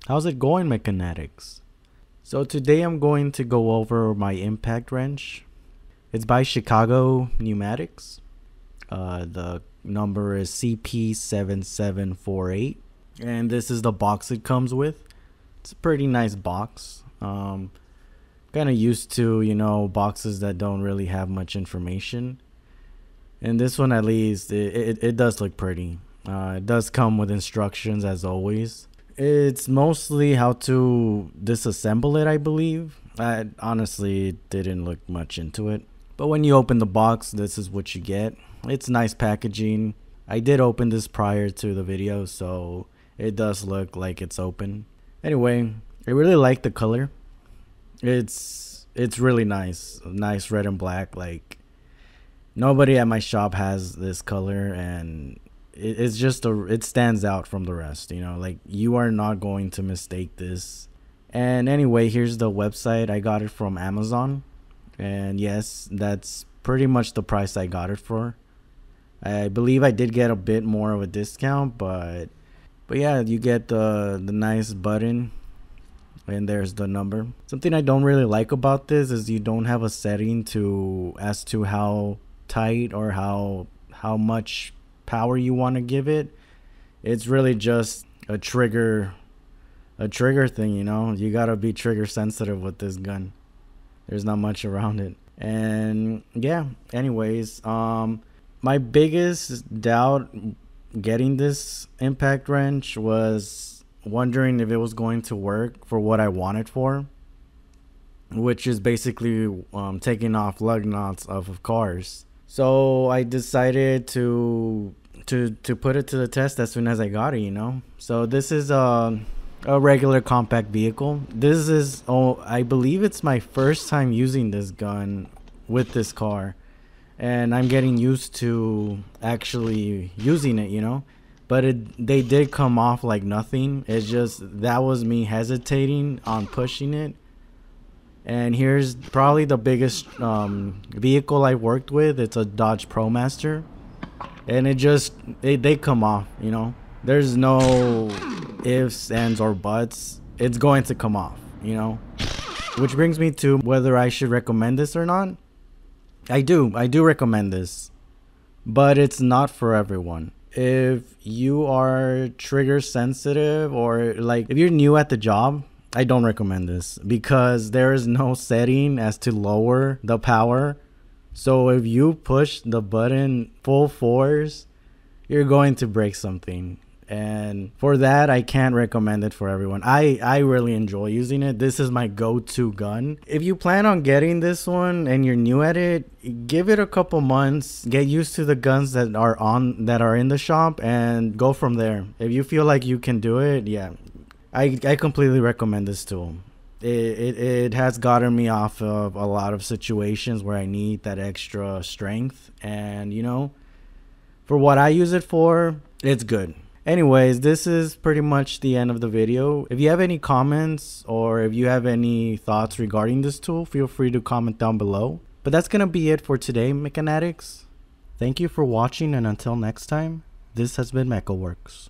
How's it going, Mechanatics? So today I'm going to go over my impact wrench. It's by Chicago Pneumatics. The number is CP7748, and this is the box it comes with. It's a pretty nice box. Kind of used to, boxes that don't really have much information. And this one, at least, it does look pretty. It does come with instructions as always. It's mostly how to disassemble it, I believe. I honestly didn't look much into it. But when you open the box, this is what you get. It's nice packaging. I did open this prior to the video, so it does look like it's open. Anyway, I really like the color. It's really nice. Nice red and black. Like, nobody at my shop has this color, and it's just it stands out from the rest, like you are not going to mistake this. And anyway, here's the website. I got it from Amazon, and yes, that's pretty much the price I got it for. I believe I did get a bit more of a discount, but yeah, you get the nice button, and there's the number. Something I don't really like about this is you don't have a setting as to how tight or how much power you want to give it. It's really just a trigger thing, you gotta be trigger sensitive with this gun. There's not much around it. And yeah, anyways, my biggest doubt getting this impact wrench was wondering if it was going to work for what I wanted for, which is basically taking off lug nuts off of cars. So I decided to put it to the test as soon as I got it, So this is a regular compact vehicle. This is, I believe it's my first time using this gun with this car, and I'm getting used to actually using it, But they did come off like nothing. It's just that was me hesitating on pushing it. And here's probably the biggest vehicle I worked with. It's a Dodge ProMaster, and they come off. There's no ifs, ands, or buts. It's going to come off. Which brings me to whether I should recommend this or not. I do recommend this, but it's not for everyone. If you are trigger sensitive, or like if you're new at the job, I don't recommend this because there is no setting as to lower the power. So if you push the button full force, you're going to break something. And for that, I can't recommend it for everyone. I really enjoy using it. This is my go-to gun. If you plan on getting this one and you're new at it, give it a couple months, get used to the guns that are in the shop, and go from there. If you feel like you can do it, yeah, I completely recommend this tool. It has gotten me off of a lot of situations where I need that extra strength, and for what I use it for, it's good. Anyways, this is pretty much the end of the video. If you have any comments or if you have any thoughts regarding this tool, feel free to comment down below. But that's gonna be it for today, Mechanatics. Thank you for watching, and until next time, this has been MechaWorks.